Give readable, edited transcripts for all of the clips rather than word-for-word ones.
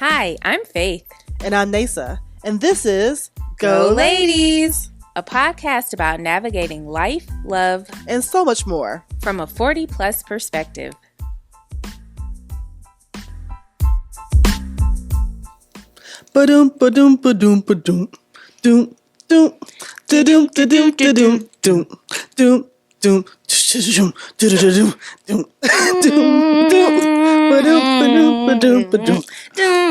Hi, I'm Faith. And I'm Neysa. And this is Go Ladies, a podcast about navigating life, love, and so much more from a 40-plus perspective. Ba-doom, ba-doom, ba-doom, ba-doom, doom, doom, da-doom, da-doom, da-doom, doom, doom, doom, doom, doom, doom, doom, doom, ba-doom, ba-doom, ba-doom, ba-doom,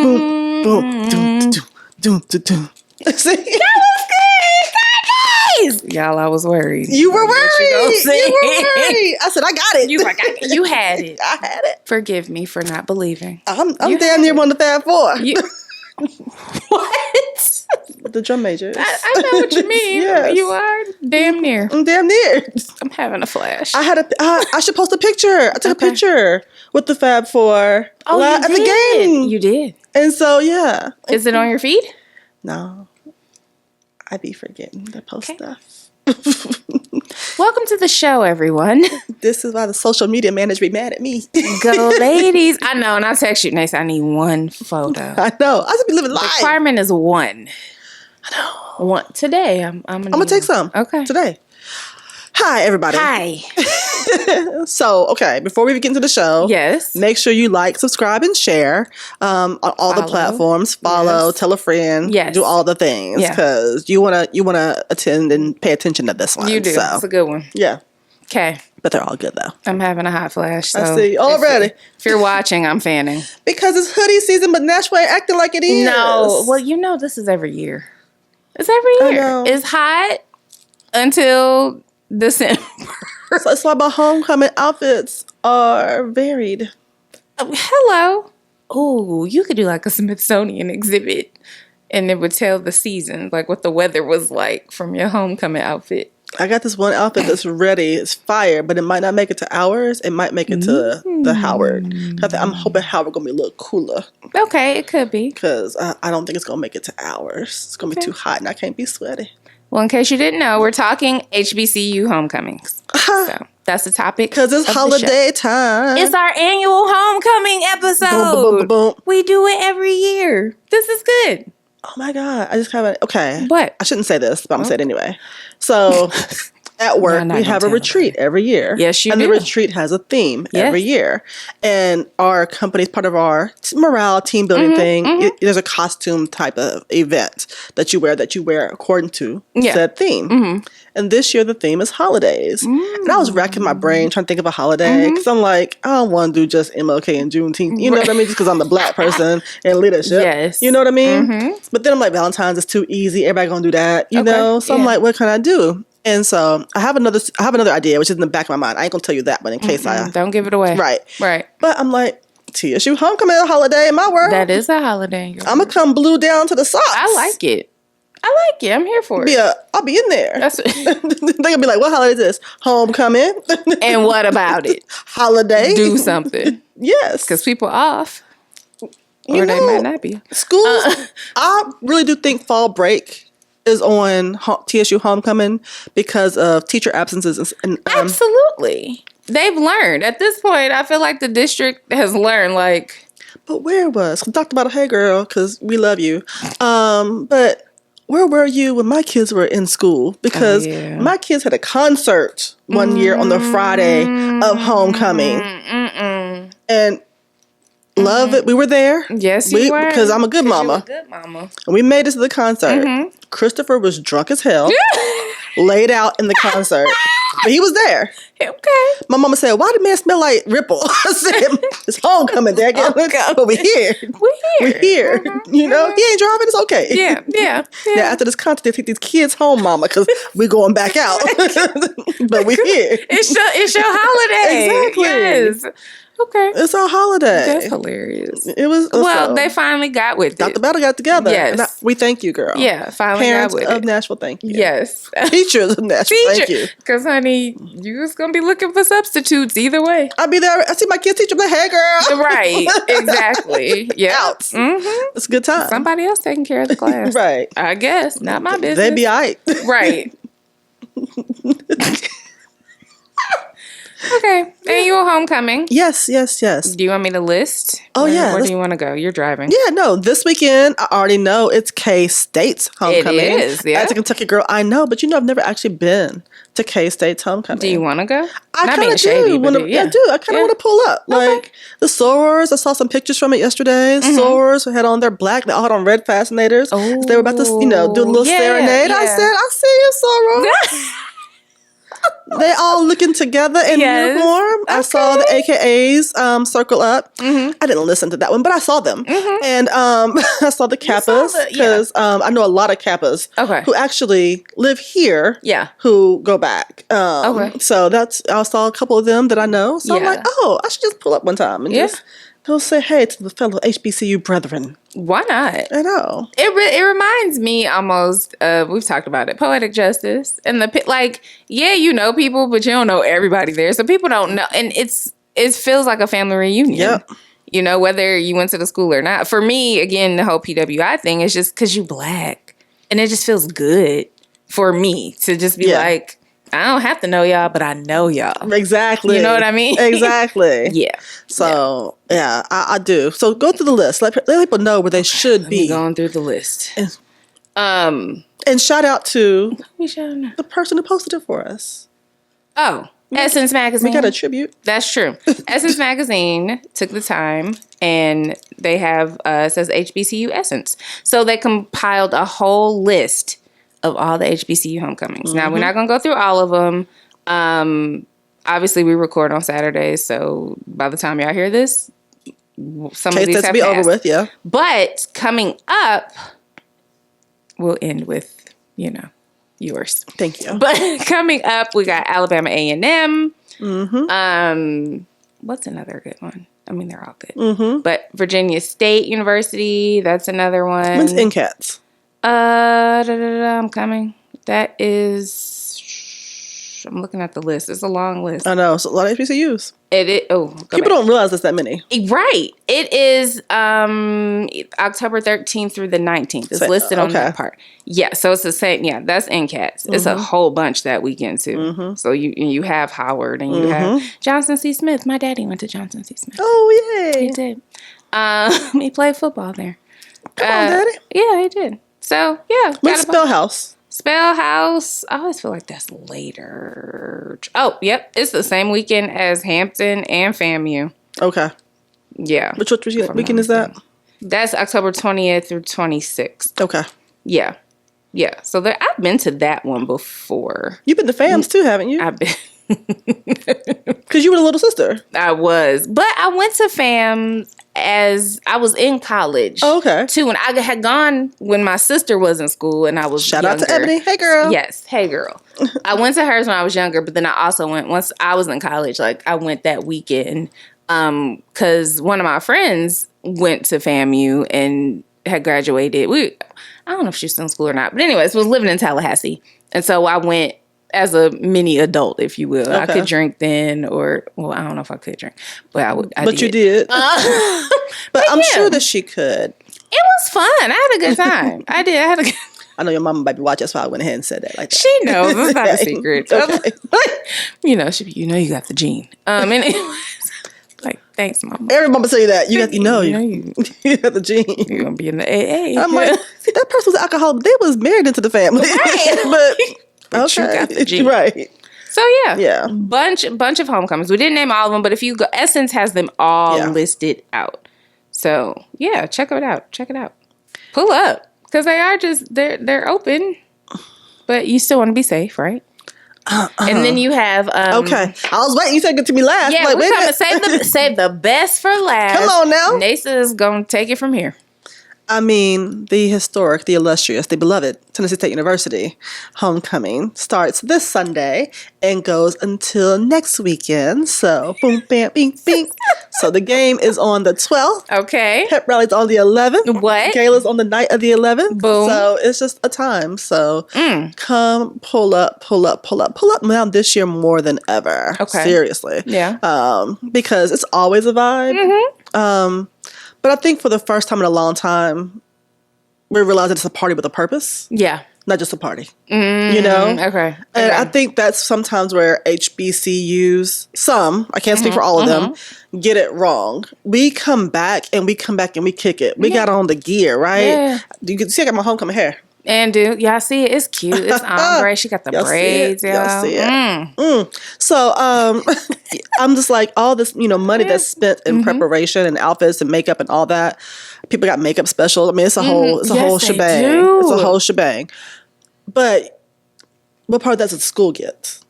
boom, boom, doom, doom, doom, doom. See? That was good! Guys! Y'all, I was worried. You were worried. You were worried. I said, I got it. You like, you had it. I had it. Forgive me for not believing. I'm damn near one of the Fab Four. What? The drum majors. I know what you mean. Yes. You are damn near. I'm damn near. I'm having a flash. I should post a picture. I took a picture with the Fab Four at the game. You did. And so, yeah. Is it on your feed? No. I be forgetting to post stuff. Welcome to the show, everyone. This is why the social media manager be mad at me. Go Ladies. I know, and I text you, Neysa, I need one photo. I know. I should be living life. The requirement is one. I know. One. Today, I'm gonna take some. Okay. Today. Hi, everybody. Hi. So, okay, before we get into the show, yes, make sure you like, subscribe, and share on all the platforms. Follow, yes. Tell a friend, do all the things because you wanna attend and pay attention to this one. You do. So. It's a good one. Yeah. Okay. But they're all good though. I'm having a hot flash. So I see already. If you're watching, I'm fanning because it's hoodie season, but Nashville ain't acting like it is. No, well, this is every year. It's every year. I know. It's hot until December. So it's why my homecoming outfits are varied. Hello. Oh, you could do like a Smithsonian exhibit and it would tell the season, like what the weather was like from your homecoming outfit. I got this one outfit that's ready. It's fire, but it might not make it to ours. It might make it to the Howard. I'm hoping Howard going to be a little cooler. Okay, it could be. Because I don't think it's going to make it to ours. It's going to be too hot and I can't be sweaty. Well, in case you didn't know, we're talking HBCU homecomings. So that's the topic. Because it's holiday time. It's our annual homecoming episode. Boom, boom, boom, boom. We do it every year. This is good. Oh my God. I just haven't. Okay. What? I shouldn't say this, but I'm going to say it anyway. So at work, we have a retreat every year. Yes, you do. And the retreat has a theme every year. And our company's part of our morale team building thing. There's a costume type of event that you wear according to said theme. And this year the theme is holidays. And I was racking my brain trying to think of a holiday because I'm like, I don't want to do just MLK and Juneteenth. You know what I mean? Just because I'm the black person in leadership. Yes. You know what I mean? But then I'm like, Valentine's is too easy. Everybody gonna do that. You know? So I'm like, what can I do? And so I have another idea, which is in the back of my mind. I ain't gonna tell you that, but in case don't give it away. Right. But I'm like, TSU homecoming holiday in my world. That is a holiday. I'm gonna come blue down to the socks. I like it. I'm here for it. I'll be in there. That's They're gonna be like, what holiday is this? Homecoming. And what about it? Holiday. Do something. Yes. Because people are off. Or they might not be. Schools. I really do think fall break is on TSU homecoming because of teacher absences. Absolutely. They've learned. At this point, I feel like the district has learned, like... But where was? Talked about, hey girl, because we love you. But where were you when my kids were in school? Because my kids had a concert one year on the Friday of homecoming. And... love it. We were there. Yes, you were. Because I'm a good mama. You were a good mama. And we made it to the concert. Christopher was drunk as hell, laid out in the concert. But he was there. Okay. My mama said, why did man smell like Ripple? I said, it's homecoming, Dad. But we're here. We're here. You know, he ain't driving. It's okay. Yeah. Now, after this concert, they take these kids home, mama, because we're going back out. But we're here. It's your holiday. Exactly. Yes. Okay. It's our holiday. That's hilarious. It was. Well, they finally got with it. Dr. Battle got together. Yes. We thank you, girl. Yeah, finally Parents got with of it. Nashville, thank you. Yes. Teachers of Nashville, thank you. Because, honey, you was going to be looking for substitutes either way. I'll be there. I see my kids teacher, I'm like, hey, girl. Right. Exactly. Yeah. Out. It's a good time. Somebody else taking care of the class. Right. I guess. Not my business. They be all right. Right. Okay. And you annual homecoming. Yes. Do you want me to list? Oh, yeah. Where do you want to go? You're driving. Yeah, no. This weekend, I already know it's K-State's homecoming. It is, yeah. As a Kentucky girl, I know. But I've never actually been to K-State's homecoming. Do you want to go? I kind of do. I do. I kind of want to pull up. Okay. Like, the sorors, I saw some pictures from it yesterday. Sorors had on their black. They all had on red fascinators. Oh. So they were about to, do a little serenade. Yeah. I said, I see you, soror. They all looking together in uniform. Okay. I saw the AKAs circle up. I didn't listen to that one, but I saw them. And I saw the Kappas because I know a lot of Kappas who actually live here who go back. So I saw a couple of them that I know. So I'm like, I should just pull up one time and just go say hey to the fellow HBCU brethren. Why not? I know. It reminds me almost of, we've talked about it, poetic justice. And you know people, but you don't know everybody there. So people don't know. And it feels like a family reunion. Yep. You know, whether you went to the school or not. For me, again, the whole PWI thing is just because you Black. And it just feels good for me to just be like, I don't have to know y'all, but I know y'all. Exactly. You know what I mean? Exactly. So, I do. So go through the list. Let people know where they should be. Going through the list. And shout out to the person who posted it for us. Oh, Essence Magazine. We got a tribute. That's true. Essence Magazine took the time, and they have, it says HBCU Essence. So they compiled a whole list of all the HBCU homecomings. Now, we're not going to go through all of them. Obviously, we record on Saturdays, so by the time y'all hear this, some of these have be over with, yeah. But coming up, we'll end with, yours. Thank you. But coming up, we got Alabama A&M. What's another good one? I mean, they're all good. But Virginia State University, that's another one. When's NCATS? I'm coming. That is, I'm looking at the list. It's a long list. I know. It's a lot of HBCUs. People don't realize there's that many. Right. It is October 13th through the 19th. It's listed on that part. Yeah. So it's the same. Yeah. That's NCATS. It's a whole bunch that weekend too. So you have Howard and you have Johnson C. Smith. My daddy went to Johnson C. Smith. Oh, yay. He did. He played football there. Come on, Daddy. Yeah, he did. So, yeah. What's Spellhouse? Spellhouse. I always feel like that's later. Oh, yep. It's the same weekend as Hampton and FAMU. Okay. Yeah. Which weekend is that? That's October 20th through 26th. Okay. Yeah. Yeah. So I've been to that one before. You've been to FAMS too, haven't you? I've been. Because you were the little sister. I was. But I went to FAMS as I was in college. Oh, okay. Too. And I had gone when my sister was in school and I was Shout out to Ebony. Hey, girl. Yes. Hey, girl. I went to hers when I was younger, but then I also went, once I was in college, I went that weekend because one of my friends went to FAMU and had graduated. I don't know if she's still in school or not. But anyways, was living in Tallahassee. And so I went as a mini adult, if you will. Okay. I could drink then, I don't know if I could drink, but I did. You did. But I'm sure that she could. It was fun. I had a good time. I did. I know your mama might be watching, that's why I went ahead and said that like that. She knows. It's not a secret. Okay. You got the gene. Anyways, thanks, mama. Every mama say that. You got the gene. You're going to be in the AA. I'm like, see, that person was an alcoholic. They was married into the family. Right. But you got the gene. Right. So yeah. Bunch of homecomings. We didn't name all of them, but if you go, Essence has them all listed out. So yeah, check it out. Pull up because they are they're open, but you still want to be safe, right? And then you have okay. I was waiting. You said it to me last. Yeah, we're trying to save the best for last. Come on now. Neysa is gonna take it from here. I mean, the historic, the illustrious, the beloved Tennessee State University homecoming starts this Sunday and goes until next weekend. So, boom, bam, bing, bing. So the game is on the 12th. Okay. Pep rally's on the 11th. What? Gala's on the night of the 11th. Boom. So it's just a time. So come pull up now this year more than ever. Okay. Seriously. Yeah. Because it's always a vibe. But I think for the first time in a long time, we realized that it's a party with a purpose. Yeah. not just a party. You know? Okay. And I think that's sometimes where HBCUs, I can't speak for all of them, get it wrong. We come back and we kick it. We got on the gear, right? Yeah. You can see I got my homecoming hair. And y'all see it? It's cute. It's ombre. She got the braids. Y'all see it. So I'm just like, all this, money that's spent in preparation and outfits and makeup and all that. People got makeup special. I mean, it's a whole shebang. It's a whole shebang. But what part of that's the school gets?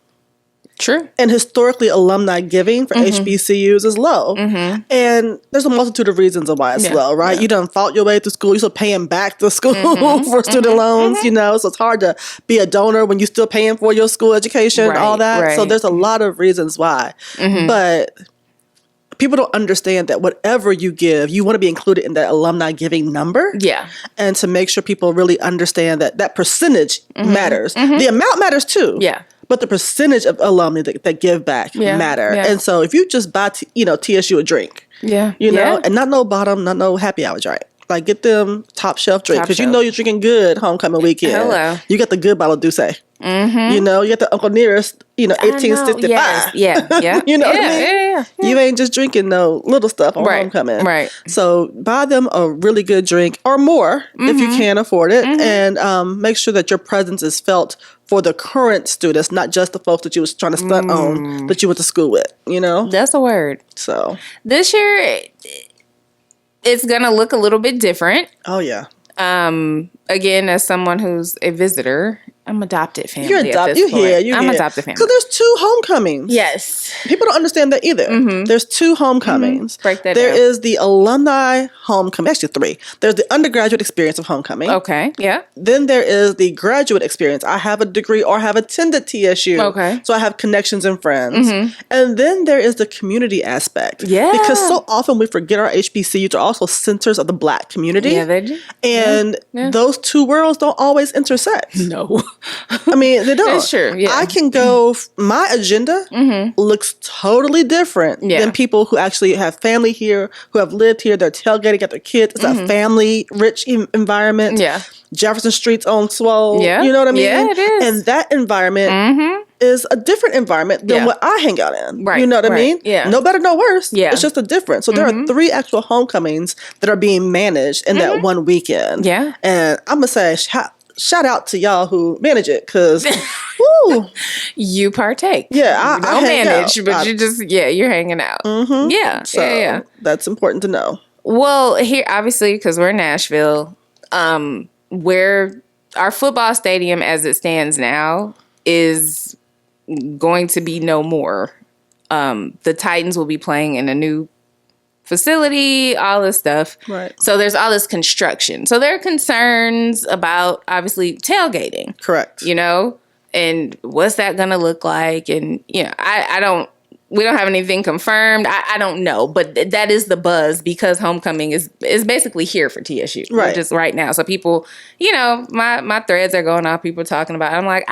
True. And historically, alumni giving for HBCUs is low. And there's a multitude of reasons of why it's low, right? Yeah. You done fought your way through school. You're still paying back the school for student loans, so it's hard to be a donor when you're still paying for your school education, all that. Right. So there's a lot of reasons why. But people don't understand that whatever you give, you want to be included in that alumni giving number. Yeah. And to make sure people really understand that percentage matters. The amount matters too. Yeah. But the percentage of alumni that give back matter. Yeah. And so if you just buy, TSU a drink, and not no bottom, not no happy hour drink. Like, get them top shelf drink because you're drinking good homecoming weekend. Hello. You got the good bottle of Douce. You got the Uncle Nearest, 1865. Yes. Yeah. You know what I mean? Yeah. You ain't just drinking no little stuff on homecoming. Right. So buy them a really good drink or more if you can afford it. And make sure that your presence is felt for the current students, not just the folks that you was trying to stunt on that you went to school with, That's a word. So this year, it's going to look a little bit different. Oh, yeah. Again, as someone who's a visitor, I'm adopted family. You're adopted. I'm adopted family. Because there's 2 homecomings. Yes. People don't understand that either. There's 2 homecomings. Break that There down. is the alumni homecoming. Actually, 3. There's the undergraduate experience of homecoming. Okay. Yeah. Then there is the graduate experience. I have a degree or have attended TSU. Okay. So I have connections and friends. And then there is the community aspect. Yeah. Because so often we forget our HBCUs are also centers of the Black community. Yeah, they do. And those 2 worlds don't always intersect. No. I mean, they don't. That's true. Yeah. I can go, my agenda looks totally different than people who actually have family here, who have lived here, they're tailgating, got their kids. It's a family-rich environment. Yeah. Jefferson Street's on Swole. Yeah. You know what I mean? Yeah, it is. And that environment is a different environment than what I hang out in. Right. You know what I mean? Yeah. No better, no worse. Yeah. It's just a difference. So there are 3 actual homecomings that are being managed in that one weekend. Yeah. And I'm going to say, shout out to y'all who manage it, because you partake. Yeah, you don't manage, but you just you're hanging out. Yeah, so that's important to know. Well, here obviously because we're in Nashville, where our football stadium as it stands now is going to be no more. The Titans will be playing in a new facility, all this stuff. Right. So there's all this construction. So there are concerns about obviously tailgating. Correct. And what's that going to look like? And we don't have anything confirmed. I don't know, but that is the buzz because homecoming is basically here for TSU, right? Just right now. So people, my threads are going off. People talking about it. I'm like,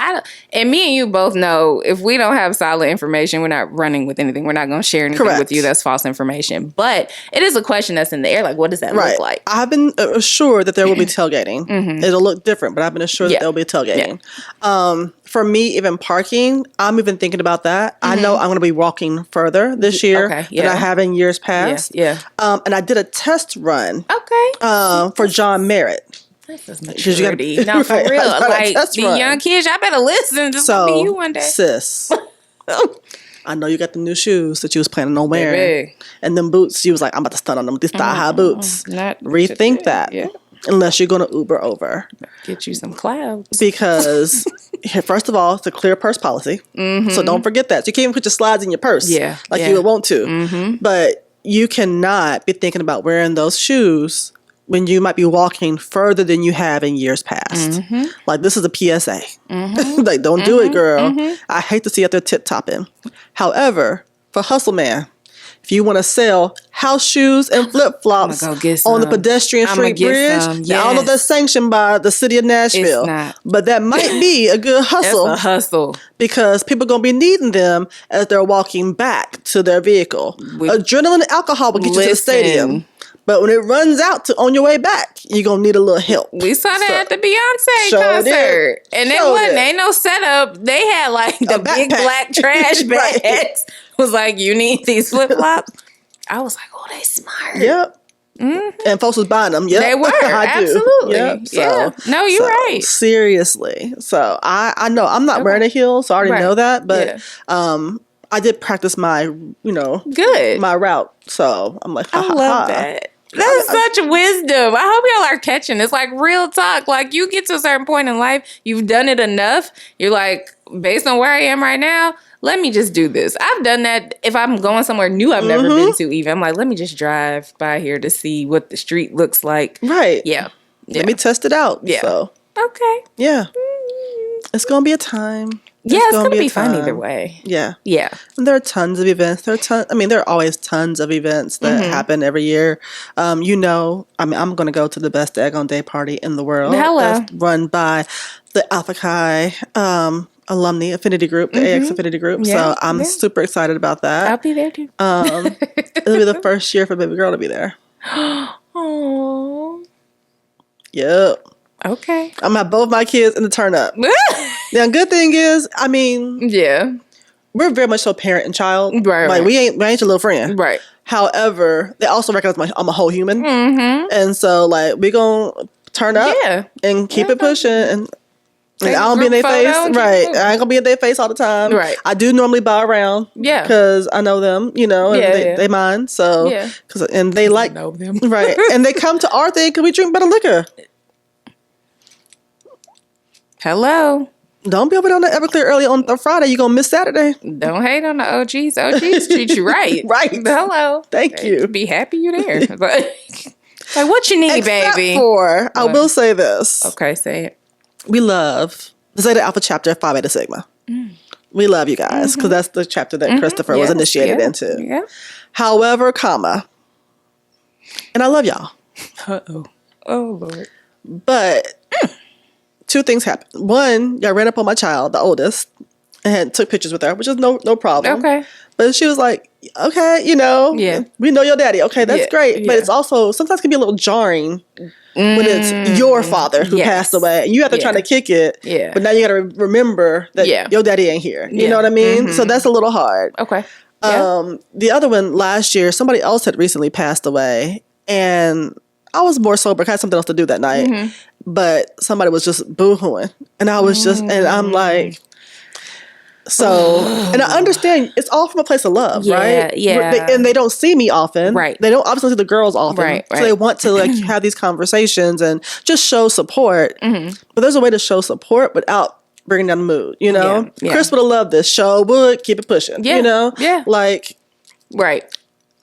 and me and you both know if we don't have solid information, we're not running with anything. We're not going to share anything with you that's false information. But it is a question that's in the air. Like, what does that look like? I've been assured that there will be tailgating. It'll look different, but I've been assured that there will be tailgating. Yeah. For me, even parking, I'm even thinking about that. I know I'm going to be walking further this year than I have in years past. Yeah. And I did a test run. For John Merritt. This is maturity. No, for real. Like, the young kids, y'all better listen. This will be you one day. Sis, I know you got the new shoes that you was planning on wearing. Baby. And them boots, you was like, I'm about to stunt on them with these thigh-high boots. Rethink that. Yeah. Unless you're going to Uber over. Get you some clouds. Because, first of all, it's a clear purse policy. So don't forget that. You can't even put your slides in your purse like you would want to. But you cannot be thinking about wearing those shoes when you might be walking further than you have in years past. Like, this is a PSA. Like, don't do it, girl. I hate to see it there tip-topping. However, for Hustle Man, if you want to sell house shoes and flip-flops on the pedestrian street bridge, now, I don't know if that's sanctioned by the city of Nashville, but that might be a good hustle. It's a hustle. Because people are going to be needing them as they're walking back to their vehicle. Adrenaline and alcohol will get you to the stadium. But when it runs out on your way back, you're going to need a little help. We saw that at the Beyonce concert. And ain't no setup. They had like the big black trash bags. Right. Was like, you need these flip-flops. I was like, oh, they smart. Yep. Mm-hmm. And folks was buying them. Yep. They were. Absolutely. Yep. Yeah. No, you're right. Seriously. So I know I'm not wearing a heel, so I already know that. But I did practice my, my route. So I'm like, I love that. That's such wisdom. I hope y'all are catching. It's like real talk. Like you get to a certain point in life, you've done it enough. You're like, based on where I am right now, let me just do this. I've done that if I'm going somewhere new I've never been to even. I'm like, let me just drive by here to see what the street looks like. Right. Yeah. Let me test it out. Yeah. So. Okay. Yeah. It's going to be a time. It's going to be fun either way. Yeah. Yeah. And there are tons of events. There are always tons of events that happen every year. I'm going to go to the best daggone day party in the world. Hello. That's run by the Alpha Chi alumni affinity group, the AX affinity group. Yeah, so I'm super excited about that. I'll be there too. It'll be the first year for baby girl to be there. Oh. Yep. Okay. I'm gonna have both my kids in the turn up. Now, good thing is, we're very much so parent and child. Right. Like we ain't your little friend. Right. However, they also recognize I'm a whole human, and so like we gonna turn up and keep it pushing and. I don't be in their face. Right. I ain't gonna be in their face all the time. Right. I do normally bow around. Yeah. Because I know them, and they mind. So, and they like. know them. Right. And they come to our thing because we drink better liquor. Hello. Don't be over there on the Everclear early on Friday. You're going to miss Saturday. Don't hate on the OGs. OGs treat you right. Right. Hello. Thank you. Be happy you're there. Like, what you need, baby? I will say this. Okay, say it. We love the Zeta Alpha chapter of Phi Beta Sigma. We love you guys because that's the chapter that Christopher was initiated into. Yeah. However, and I love y'all. Uh-oh. Oh, Lord. But two things happened. One, y'all ran up on my child, the oldest, and took pictures with her, which is no problem. Okay. But she was like, okay, we know your daddy. Okay, that's great. But it's also, sometimes can be a little jarring when it's your father who passed away. And you have to try to kick it. Yeah. But now you got to remember that your daddy ain't here. You know what I mean? So that's a little hard. Okay. The other one, last year, somebody else had recently passed away. And I was more sober. I had something else to do that night. But somebody was just boo-hooing. And I was and I'm like... So, and I understand it's all from a place of love, right? Yeah. And they don't see me often. Right. They don't obviously see the girls often. Right. So they want to have these conversations and just show support. But there's a way to show support without bringing down the mood, Yeah. Chris would have loved this. Show would keep it pushing, Yeah. Like. Right.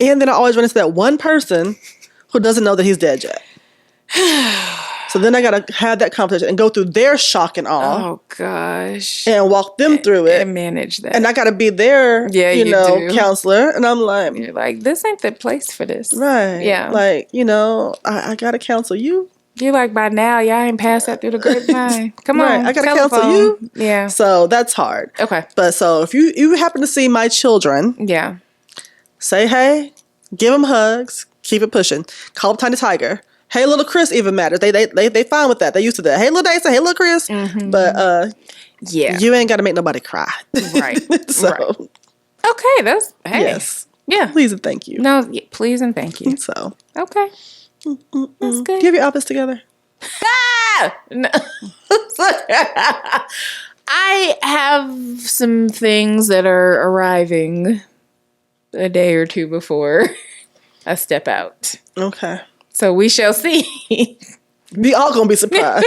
And then I always run into that one person who doesn't know that he's dead yet. So then I got to have that conversation and go through their shock and awe. Oh, gosh. And walk them through it. And manage that. And I got to be their, counselor. And I'm like... You're like, this ain't the place for this. Right. Yeah. Like, I got to counsel you. You're like, by now, y'all ain't passed that through the grapevine. Come on. I got to counsel you. Yeah. So that's hard. Okay. But so if you happen to see my children... Yeah. Say hey. Give them hugs. Keep it pushing. Call up Tiny Tiger. Hey, little Chris even matters. They fine with that. They used to that. Hey, little Neysa. Hey, little Chris. But you ain't got to make nobody cry. Right. So right. Okay, that's yes. Yeah. Please and thank you. No, please and thank you. So okay, that's good. Do you have your office together? No. I have some things that are arriving a day or two before I step out. Okay. So we shall see. We all gonna be surprised.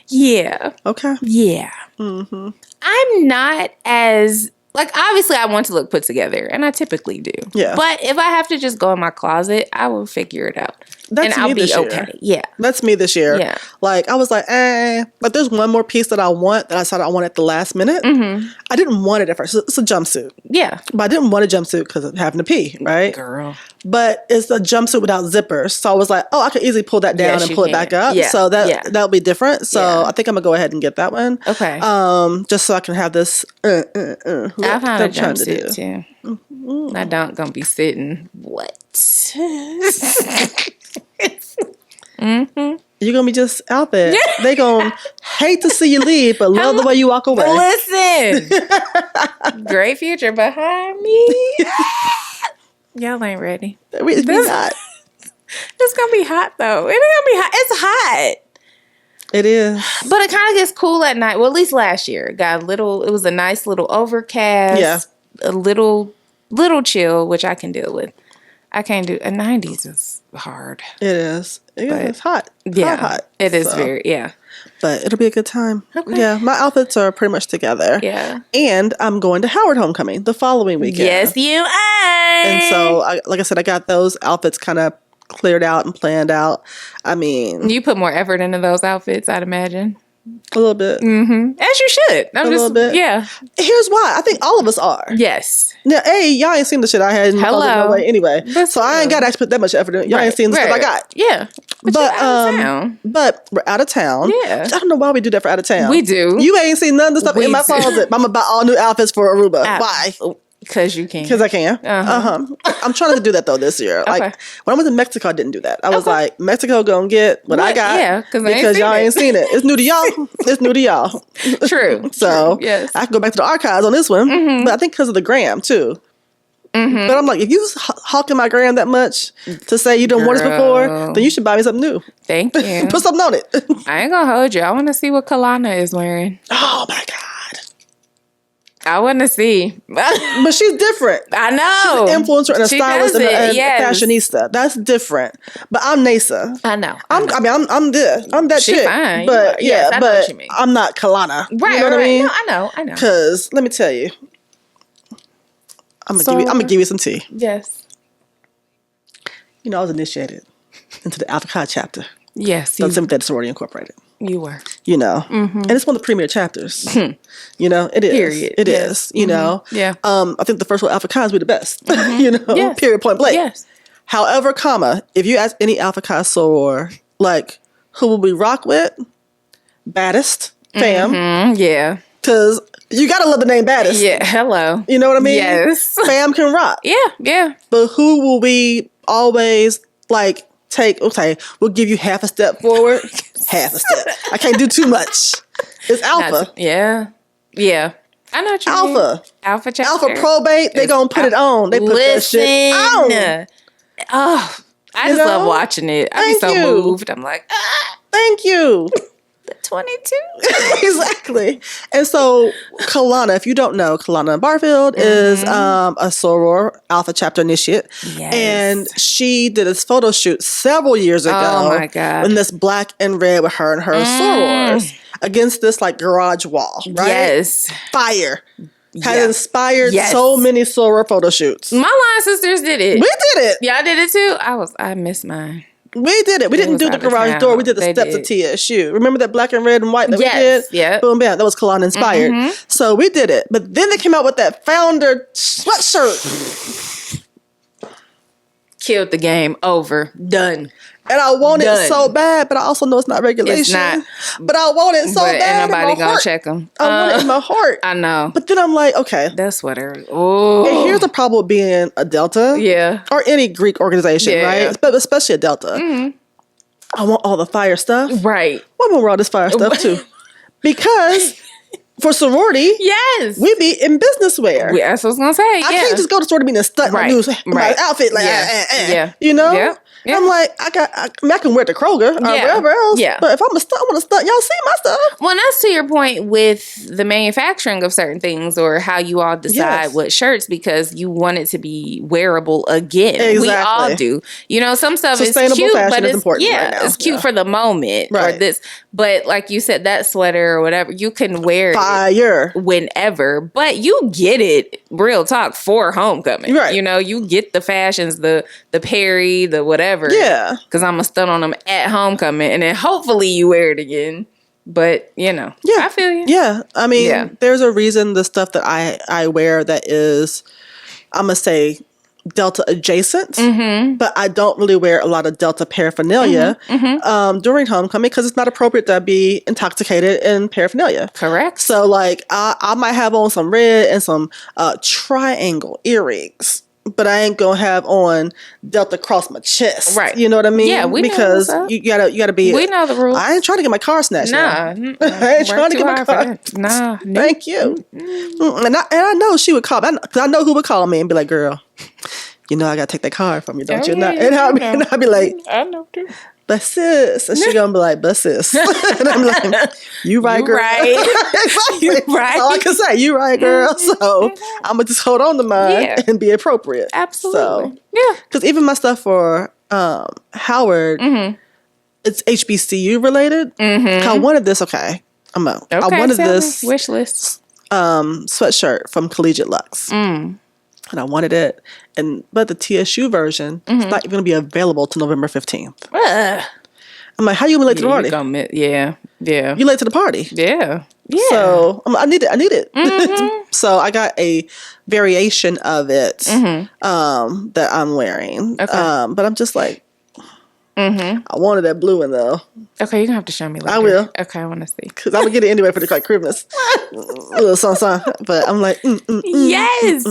Yeah. Okay. Yeah. I'm not as... Like, obviously, I want to look put together, and I typically do. Yeah. But if I have to just go in my closet, I will figure it out. That's and me I'll be this year. okay. Yeah. That's me this year. Yeah. Like, I was like, But there's one more piece that I want that I decided I want at the last minute. I didn't want it at first. It's a jumpsuit. Yeah. But I didn't want a jumpsuit because of having to pee, right? Girl. But it's a jumpsuit without zippers. So I was like, I could easily pull that down and pull it back up. Yeah. So that'll be different. So I think I'm going to go ahead and get that one. Okay. Just so I can have this. I found a jumpsuit too. That dunk gonna be sitting. What? You're gonna be just out there. They gonna hate to see you leave, but love the way you walk away. Listen, great future behind me. Y'all ain't ready. We not. It's gonna be hot though. It's gonna be hot. It's hot. It is. But it kind of gets cool at night. Well, at least last year. It got a little, it was a nice little overcast. Yeah. A little chill, which I can deal with. I can't do, 90s is hard. It is. It's hot. Yeah. Hot. It is very, yeah. But it'll be a good time. Okay. Yeah. My outfits are pretty much together. Yeah. And I'm going to Howard Homecoming the following weekend. Yes, you are. And so, like I said, I got those outfits kind of cleared out and planned out. I mean, you put more effort into those outfits, I'd imagine. A little bit. Mm-hmm. As you should. A little bit. Yeah. Here's why. I think all of us are. Yes. Now, y'all ain't seen the shit I had in no way anyway. So I ain't got to actually put that much effort in. Y'all ain't seen the stuff I got. Yeah. But we're out of town. Yeah. I don't know why we do that for out of town. We do. You ain't seen none of the stuff in my closet. I'm about all new outfits for Aruba. Why? Because you can. Because I can. I'm trying to do that though this year. Okay. Like when I was in Mexico, I didn't do that. I was like, Mexico gonna get what I got. Yeah, because y'all ain't seen it. It's new to y'all. It's new to y'all. True. So yes. I can go back to the archives on this one. Mm-hmm. But I think because of the gram too. Mm-hmm. But I'm like, if you hawking my gram that much to say you done worn this before, then you should buy me something new. Thank you. Put something on it. I ain't gonna hold you. I want to see what Kalana is wearing. Oh my God. I want to see. But she's different. I know. She's an influencer and a stylist and a fashionista. That's different. But I'm Neysa. I know. I'm that she's chick. Fine. But but I'm not Kalana. Right. You know what I mean? No, I know. Because let me tell you, I'm gonna give you some tea. Yes. You know, I was initiated into the Alpha Chi chapter. Yes. Of Sympathetic Sorority Incorporated. You were. You know. Mm-hmm. And it's one of the premier chapters. You know, it is. Period. It is. You know. Yeah. I think the first one, Alpha Chi's be the best. You know. Yes. Period. Point blank. Yes. However, if you ask any Alpha Chi soror, like, who will we rock with? Baddest. Fam. Mm-hmm. Yeah. Because you gotta love the name Baddest. Yeah. Hello. You know what I mean? Yes. Fam can rock. Yeah. Yeah. But who will we always like? We'll give you half a step forward. Half a step. I can't do too much. It's Alpha. Yeah. I know what you mean. Alpha chapter. Alpha probate. They gonna put it on. They put that shit on. Oh, I just love watching it. I be so moved. I'm like, thank you. The 22. Exactly. And so Kalana, if you don't know, Kalana Barfield is a soror Alpha chapter initiate. Yes. And she did this photo shoot several years ago. Oh my God. In this black and red with her and her sorors against this like garage wall, right? Yes. Fire. Has inspired so many soror photo shoots. My line sisters did it. We did it. Y'all did it too? I missed mine. We did it. We didn't do the garage door. We did the steps of TSU. Remember that black and red and white that we did? Yeah. Boom, bam. That was Kalana inspired. Mm-hmm. So we did it. But then they came out with that founder sweatshirt. Killed the game. Over. Done. And I want it so bad, but I also know it's not regulation. It's not. But I want it so bad. Ain't nobody gonna check them. I want it in my heart. I know. But then I'm like, okay. That sweater. Oh. And here's the problem with being a Delta. Yeah. Or any Greek organization, right? But especially a Delta. Mm-hmm. I want all the fire stuff. Right. Why want all this fire stuff too? Because for sorority, we be in business wear. That's what I was gonna say. I can't just go to sorority meeting and stunt my outfit like you know. Yeah. I'm like, I can wear it to Kroger or wherever else. Yeah. But if I'm a stunt, I want to stunt. Y'all see my stuff. Well, that's to your point with the manufacturing of certain things or how you all decide what shirts because you want it to be wearable again. Exactly. We all do. You know, some stuff is cute, but it's important. Yeah, right now. It's cute for the moment or this. But like you said, that sweater or whatever, you can wear it whenever. But you get it, real talk, for homecoming. Right. You know, you get the fashions, the Perry, the whatever. Yeah. Because I'm going to stun on them at homecoming. And then hopefully you wear it again. But, you know. Yeah. I feel you. Yeah. I mean, there's a reason the stuff that I wear that is, I'm going to say, Delta adjacent, but I don't really wear a lot of Delta paraphernalia during homecoming because it's not appropriate to be intoxicated in paraphernalia. Correct. So like I might have on some red and some triangle earrings, but I ain't gonna have on Delta across my chest. Right. You know what I mean? Yeah, we because know you gotta be. We know the rules. I ain't trying to get my car snatched. Nah, I ain't trying to get my car. Nah, Thank you. And I know she would call me because I know who would call me and be like, "Girl, you know I gotta take that car from you, don't you?" Yeah, And I'd be like, "I know too." But sis, and she gonna be like, but sis, and I'm like, you right, girl. Right. You right. All I can say, you right, girl. So I'm gonna just hold on to mine and be appropriate. Absolutely. So, yeah. Because even my stuff for Howard, it's HBCU related. I wanted this. Okay, I wanted this wish list sweatshirt from Collegiate Lux. And I wanted it, but the TSU version is not even going to be available till November 15th. I'm like, how you late to the party? Yeah. You late to the party? Yeah. So I need it. So I got a variation of it that I'm wearing. Okay. But I'm just like, I wanted that blue one though. Okay, you're gonna have to show me later. I will. Okay, I want to see. Because I'm gonna get it anyway for the Christmas. A little something. But I'm like, yes.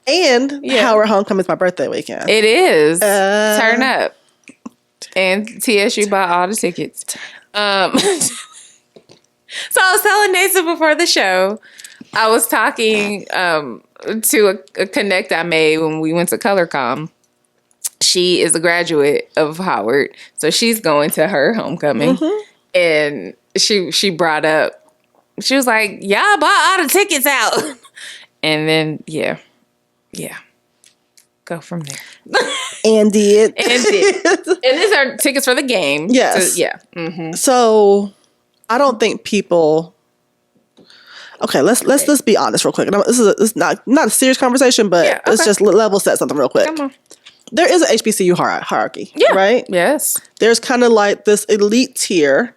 And Howard Homecoming is my birthday weekend. It is. Turn up. And TSU bought all the tickets. So I was telling Neysa before the show, I was talking to a connect I made when we went to ColorCom. She is a graduate of Howard, so she's going to her homecoming. And she brought up, she was like, y'all bought all the tickets out. And then, yeah. Go from there. And did. And these are tickets for the game. Yes. So, So, I don't think people... Okay, let's be honest real quick. This is not a serious conversation, but let's just level set something real quick. Come on. There is an HBCU hierarchy, right? Yes. There's kind of like this elite tier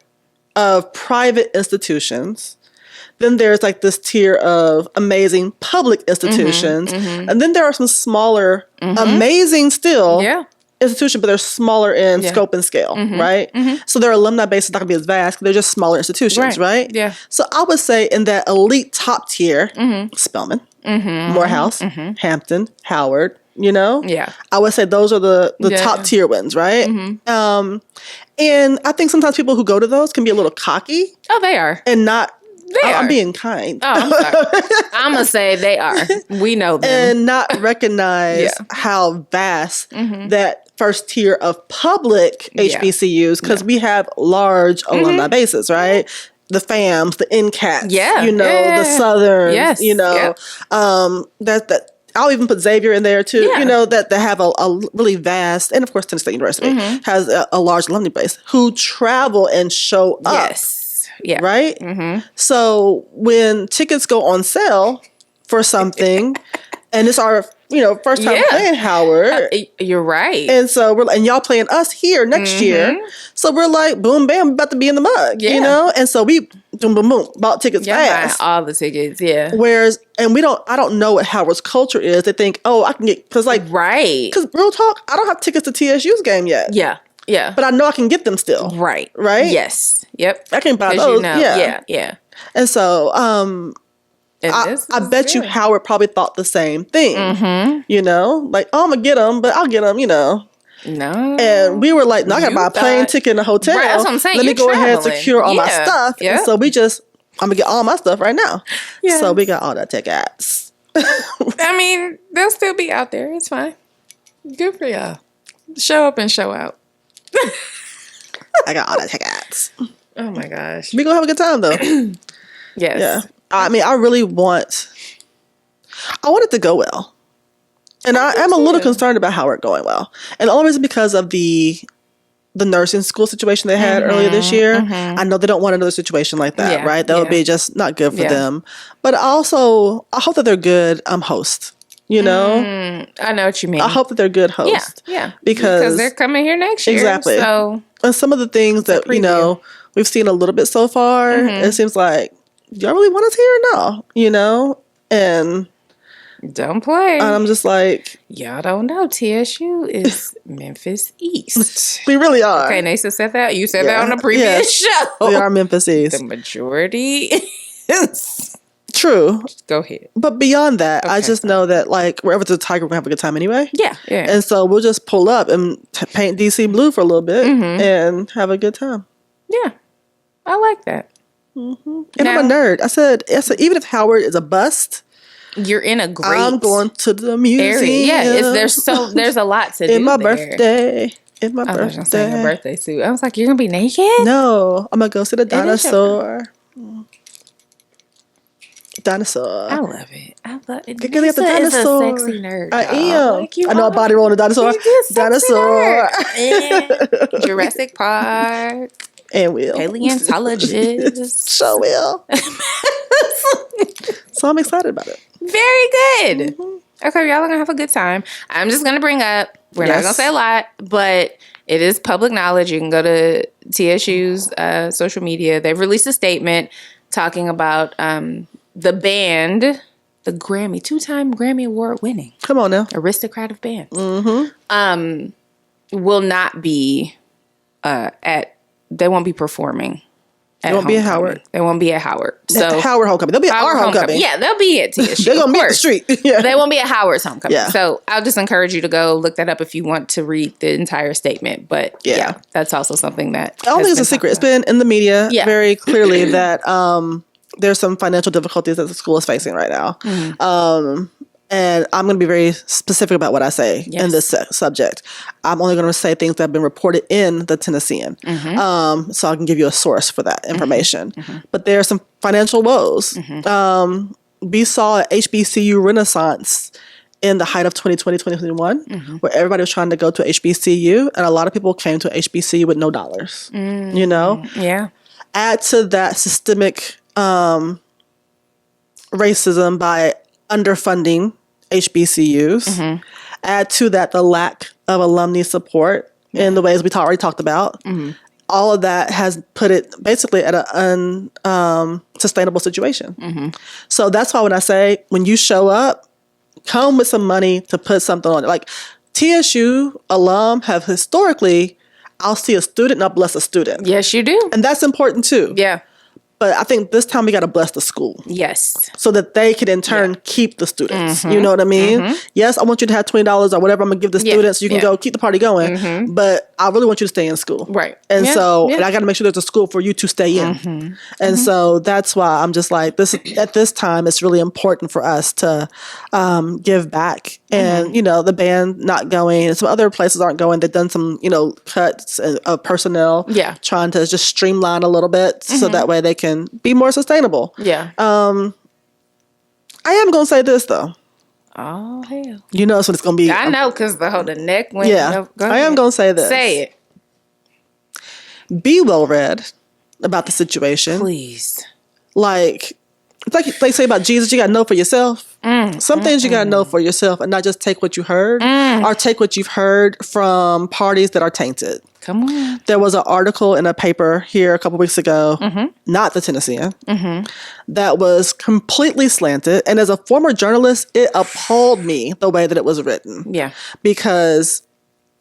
of private institutions. Then there's like this tier of amazing public institutions. And then there are some smaller, amazing still institutions, but they're smaller in scope and scale, right? So their alumni base is not going to be as vast. They're just smaller institutions, right? Yeah. So I would say in that elite top tier, Spelman, Morehouse, Hampton, Howard, you know? Yeah. I would say those are the top tier ones, right? And I think sometimes people who go to those can be a little cocky. Oh, they are. And not... I'm are. being kind. Oh, I'm sorry. I'm going to say they are. We know them. And not recognize how vast that first tier of public HBCUs, because we have large alumni bases, right? The FAMs, the NCATs, the Southerns, that I'll even put Xavier in there too, that have a really vast, and of course Tennessee State University has a large alumni base who travel and show up. Yes. Yeah. Right? So when tickets go on sale for something, and it's our, first time playing Howard. You're right. And so and y'all playing us here next year. So we're like, boom, bam, about to be in the mug, And so we, boom, boom, boom, bought tickets fast. All the tickets, Whereas, and I don't know what Howard's culture is. They think, I can get, because because real talk, I don't have tickets to TSU's game yet. Yeah. But I know I can get them still. Right? Yes. Yep. I can buy those. Yeah. And so, I bet you Howard probably thought the same thing. Like, I'm going to get them, but I'll get them, No. And we were like, no, I got to buy a plane ticket and a hotel. Right, that's what I'm saying. Let me go ahead and secure all my stuff. And so I'm going to get all my stuff right now. So we got all that tickets. I mean, they'll still be out there. It's fine. Good for y'all. Show up and show out. I got all the tickets. Oh my gosh. We gonna have a good time though. Yes. Yeah. I mean, I want it to go well. And I am a little concerned about Howard going well. And the only reason because of the nursing school situation they had earlier this year. I know they don't want another situation like that, right? That would be just not good for them. But also, I hope that they're good hosts. I know what you mean. I hope that they're good hosts. Yeah. Because they're coming here next year. Exactly. So, and some of the things that, we've seen a little bit so far, it seems like, do y'all really want us here or no? And Don't play. And I'm just like... Y'all don't know. TSU is Memphis East. We really are. Okay, Neysa said that. You said that on the previous show. We are Memphis East. The majority is... True. Go ahead. But beyond that, I just know that, like, wherever there's a tiger, we're going to have a good time anyway. Yeah. And so we'll just pull up and paint DC blue for a little bit and have a good time. Yeah. I like that. And now, I'm a nerd. I said, even if Howard is a bust... You're in a great... I'm going to the museum. Area. Yeah, there's a lot to do in my there. birthday. In my birthday. I was going to say your birthday suit. I was like, you're going to be naked? No. I'm going to go see the dinosaur. Dinosaur. I love it. Because the dinosaur. Is a sexy nerd. I am. Like I know a body roll on a dinosaur. Dinosaur. Jurassic Park. And will. Paleontologist. So will. So I'm excited about it. Very good. Okay, y'all are going to have a good time. I'm just going to bring up, we're not going to say a lot, but it is public knowledge. You can go to TSU's social media. They've released a statement talking about the band, the Grammy, 2-time Grammy Award winning. Come on now. Aristocrat of bands. Will not be they won't be performing. They won't be at Howard. They won't be at Howard. So Howard homecoming. They'll be at our homecoming. Yeah, they'll be at TSU. They're going to be at the street. Yeah. They won't be at Howard's homecoming. Yeah. So I'll just encourage you to go look that up if you want to read the entire statement. But yeah that's also something that I don't think it's a secret. It's been in the media very clearly that there's some financial difficulties that the school is facing right now. And I'm going to be very specific about what I say in this subject. I'm only going to say things that have been reported in the Tennessean. So I can give you a source for that information. But there are some financial woes. We saw an HBCU renaissance in the height of 2020, 2021, where everybody was trying to go to HBCU, and a lot of people came to HBCU with no dollars. You know? Yeah. Add to that systemic racism by underfunding HBCUs. Add to that the lack of alumni support in the ways we already talked about. All of that has put it basically at an unsustainable situation. So that's why when I say, when you show up, come with some money to put something on it. Like TSU alum have historically, I'll see a student and I'll bless a student. Yes, you do. And that's important too. Yeah. But I think this time we got to bless the school. Yes. So that they can in turn keep the students. You know what I mean? Yes, I want you to have $20 or whatever I'm going to give the students. You can go keep the party going. But I really want you to stay in school. Right. And so and I got to make sure there's a school for you to stay in. And so that's why I'm just like, at this time, it's really important for us to give back. And, you know, the band not going and some other places aren't going. They've done some, you know, cuts of personnel. Yeah. Trying to just streamline a little bit so that way they can be more sustainable. Yeah. I am going to say this though. Oh, hell. You know that's what it's going to be. I know, because the neck went. Yeah. I am going to say this. Say it. Be well read about the situation. Please. Like, it's like they say about Jesus, you got to know for yourself. Some things you got to know for yourself and not just take what you heard or take what you've heard from parties that are tainted. Come on. There was an article in a paper here a couple weeks ago, not the Tennessean, that was completely slanted. And as a former journalist, it appalled me the way that it was written. Yeah. Because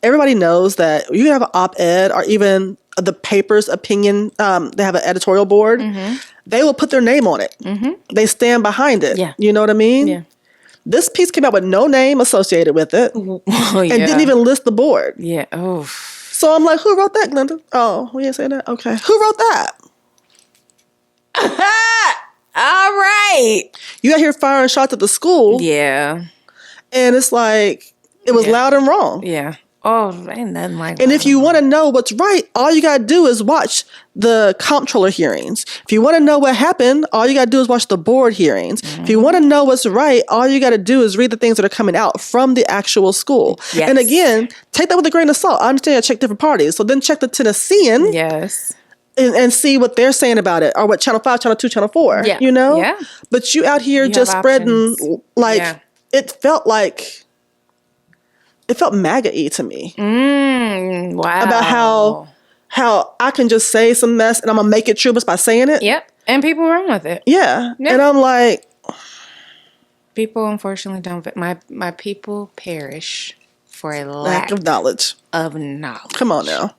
everybody knows that you have an op-ed or even the paper's opinion, they have an editorial board. They will put their name on it. They stand behind it. Yeah. You know what I mean? Yeah. This piece came out with no name associated with it and didn't even list the board. Yeah. Oh. So I'm like, who wrote that, Glenda? Oh, we didn't say that? Okay. Who wrote that? All right. You out here firing shots at the school. Yeah. And it's like, it was loud and wrong. Yeah. Oh, ain't nothing like that. And if you want to know what's right, all you got to do is watch the comptroller hearings. If you want to know what happened, all you got to do is watch the board hearings. If you want to know what's right, all you got to do is read the things that are coming out from the actual school. Yes. And again, take that with a grain of salt. I understand I check different parties. So then check the Tennessean. Yes. And see what they're saying about it, or what Channel 5, Channel 2, Channel 4, you know? Yeah. But you out here just spreading, like, it felt MAGA-y to me. Wow. About how I can just say some mess and I'm going to make it true just by saying it. Yep. And people run with it. Yeah. And I'm like, People, unfortunately, don't. My people perish for a lack of knowledge. Come on now.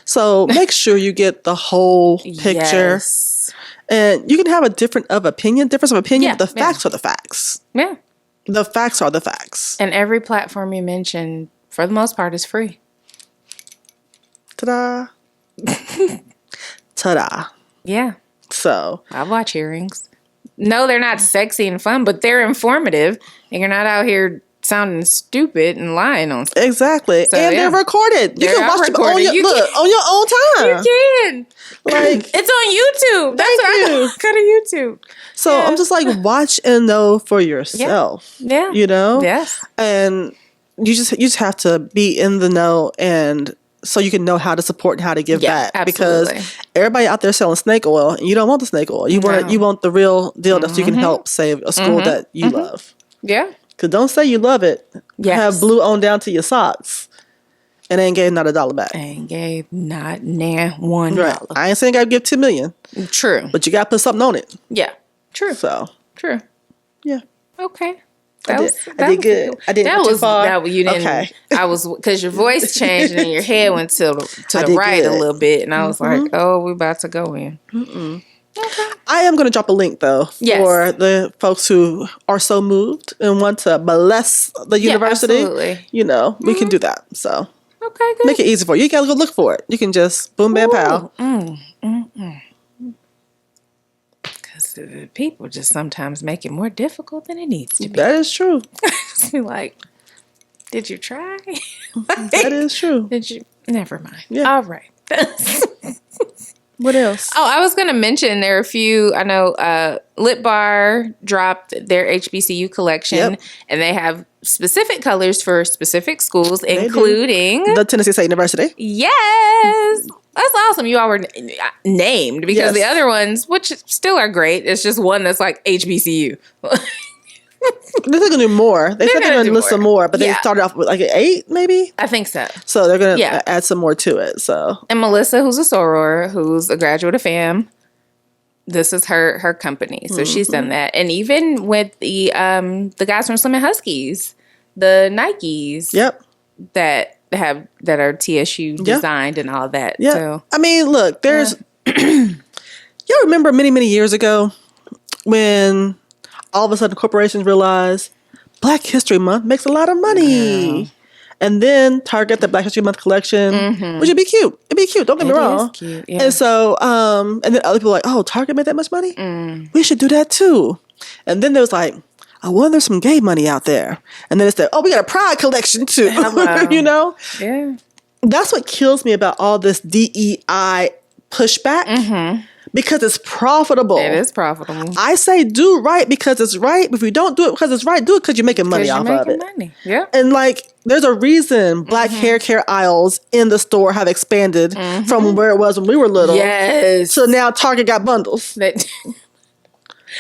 So make sure you get the whole picture. Yes. And you can have a difference of opinion, but the facts are the facts. Yeah. The facts are the facts. And every platform you mentioned, for the most part, is free. Ta-da. Ta-da. Yeah. So. I watch hearings. No, they're not sexy and fun, but they're informative. And you're not out here sounding stupid and lying on stuff. So, and they're recorded. You can watch them on your own time. You can. Like, it's on YouTube. That's why I go to YouTube. So I'm just like, watch and know for yourself. Yeah. You know? Yes. And you just have to be in the know, and so you can know how to support and how to give back. Absolutely. Because everybody out there selling snake oil, and you don't want the snake oil. You want the real deal that you can help save a school that you love. Yeah. Because don't say you love it. Yes. Have blue on down to your socks. And ain't gave not $1 back. Ain't gave not $1. Right. I ain't saying I gotta give $2 million. True. But you gotta put something on it. Yeah. True. So. True. Yeah. Okay. I did good. I didn't go too far. You didn't. Okay. I was, because your voice changed and your head went to the right a little bit, and I was like, "Oh, we're about to go in." Okay. I am going to drop a link though for the folks who are so moved and want to bless the university. Absolutely. You know, we can do that. So okay, good. Make it easy for you. You got to go look for it. You can just boom, bam, pow. Because people just sometimes make it more difficult than it needs to be. That is true. Just be like, did you try? That is true. Did you? Never mind. Yeah. All right. What else? Oh, I was going to mention there are a few. I know Lit Bar dropped their HBCU collection, and they have specific colors for specific schools, including the Tennessee State University. Yes. That's awesome. You all were named, because the other ones, which still are great, it's just one that's like HBCU. They're going to do more. They said they're going to list some more, but they started off with like 8, maybe? I think so. So they're going to add some more to it. So, and Melissa, who's a soror, who's a graduate of FAM, this is her company. So she's done that. And even with the guys from Slim and Huskies, the Nikes that are TSU designed and all that. Yeah. So, I mean, look, there's y'all remember many years ago when all of a sudden corporations realize Black History Month makes a lot of money. Yeah. And then Target, the Black History Month collection, which would be cute. It'd be cute. Don't get me wrong. It is cute, yeah. And so, and then other people were like, oh, Target made that much money? We should do that too. And then there was like, I wonder there's some gay money out there. And then it's that, oh, we got a Pride collection too. You know? Yeah. That's what kills me about all this DEI pushback. Because it's profitable. It is profitable. I say do right because it's right. If you don't do it because it's right, do it because you're making money off of it. Money. Yeah. And like, there's a reason Black hair care aisles in the store have expanded from where it was when we were little. Yes. So now Target got bundles.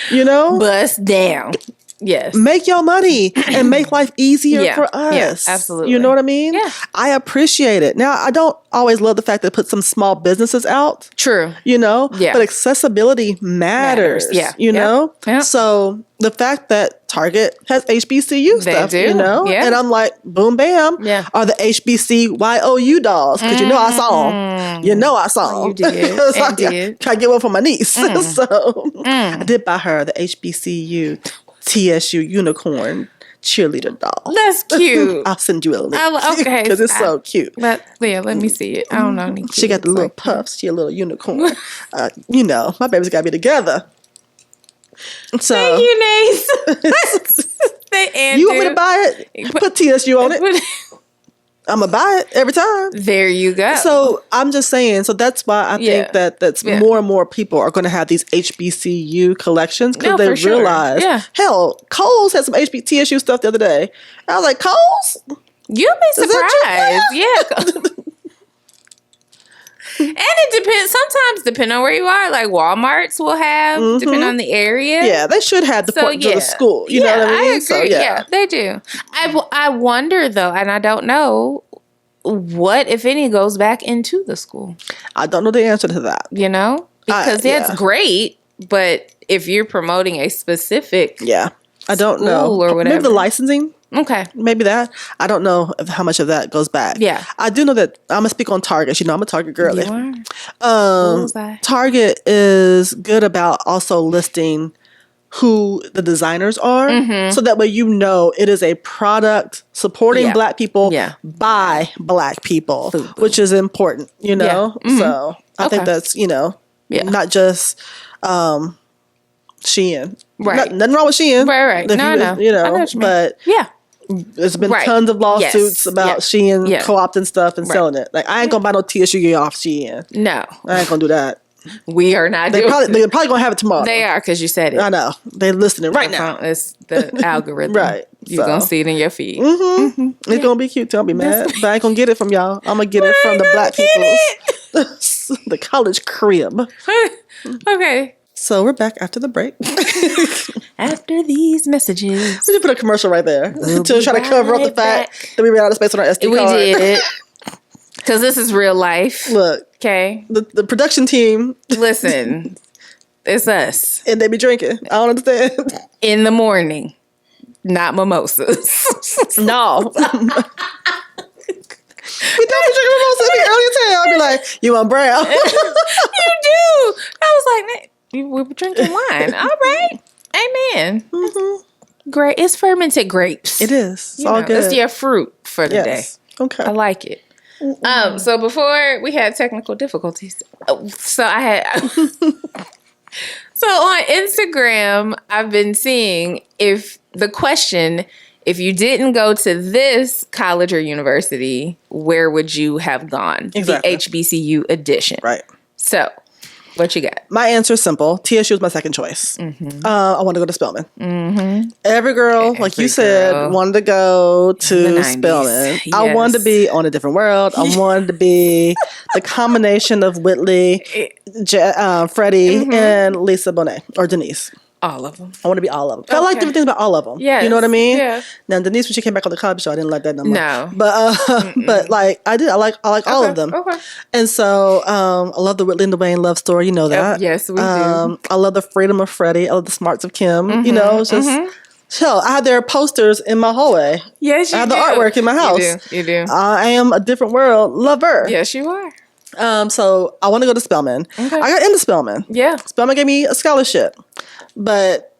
You know? Bust down. Yes. Make your money and make life easier for us. Yeah, absolutely. You know what I mean? Yeah. I appreciate it. Now, I don't always love the fact that it puts some small businesses out. True. You know? Yeah. But accessibility matters. Yeah. You know? Yeah. So the fact that Target has HBCU stuff, you know? Yeah. And I'm like, boom, bam. Yeah. Are the HBCYOU dolls. Because you know I saw them. You know I saw them. You did. So I try to get one for my niece. So I did buy her the HBCU TSU unicorn cheerleader doll. That's cute. I'll send you a link. Okay. Because it's so cute. Let me see it. I don't know. She got the little puffs. She a little unicorn. You know, my baby's got to be together. So, thank you, Neysa. You want me to buy it? Put TSU on it. I'm going to buy it every time. There you go. So I'm just saying, so that's why I think that's more and more people are going to have these HBCU collections because they realize, hell, Kohl's had some TSU stuff the other day. I was like, Kohl's? You'll be surprised. Yeah. And it depends. Sometimes, depending on where you are, like Walmarts will have, depending on the area. Yeah, they should have the point to the school. You know what I mean? I agree. So, yeah, they do. I wonder, though, and I don't know, what, if any, goes back into the school. I don't know the answer to that. You know? Because that's great, but if you're promoting a specific I don't know. Or whatever. Maybe the licensing. Okay. Maybe that. I don't know how much of that goes back. Yeah. I do know that I'm going to speak on Target. You know, I'm a Target girly. You are? Target is good about also listing who the designers are. So that way you know it is a product supporting Black people by Black people, which is important, you know? So I think that's, you know, not just Shein. Right. Nothing wrong with Shein. Right. No. You know, but there's been tons of lawsuits about Shein co-opting stuff and selling it. Like, I ain't gonna buy no TSU off Shein. No. I ain't gonna do that. We are not They're probably gonna have it tomorrow. They are, because you said it. I know. They're listening right now. It's the algorithm. Right. You're gonna see it in your feed. It's gonna be cute too. I'll be mad. But I ain't gonna get it from y'all. I'm gonna get it from the Black people's the college crib. Okay. So we're back after the break. After these messages. We just put a commercial right there to try to cover up the fact that we ran out of space on our SD card. We did. Because this is real life. Look. Okay. The production team. Listen. It's us. And they be drinking. I don't understand. In the morning. Not mimosas. No. We don't be drinking mimosas. It'd be early as hell. I'd be like, you want brown? You do. I was like, we were drinking wine. All right. Amen. Great. It's fermented grapes. It is. It's all good. It's your fruit for the day. Okay. I like it. So before we had technical difficulties, so I had so on Instagram I've been seeing if you didn't go to this college or university, where would you have gone? Exactly. The HBCU edition. Right. So what you got? My answer is simple. TSU is my second choice. I want to go to Spelman. Every girl, like you said, wanted to go to Spelman. Yes. I wanted to be on a different world. I wanted to be the combination of Whitley, Freddie, and Lisa Bonet, or Denise. All of them. I want to be all of them. I like different things about all of them. Yes. You know what I mean? Yeah. Now Denise, when she came back on the Cosby Show, I didn't like that no more. No. But like I did. I like all of them. Okay. And so I love the Whitley and Dwayne love story. You know that. Yes, we do. I love the freedom of Freddie. I love the smarts of Kim. You know, it's just hell. I have their posters in my hallway. Yes, you I have do. the artwork in my house. You do. I am a different world lover. Yes, you are. So I want to go to Spelman. Okay. I got into Spelman. Yeah. Spelman gave me a scholarship, but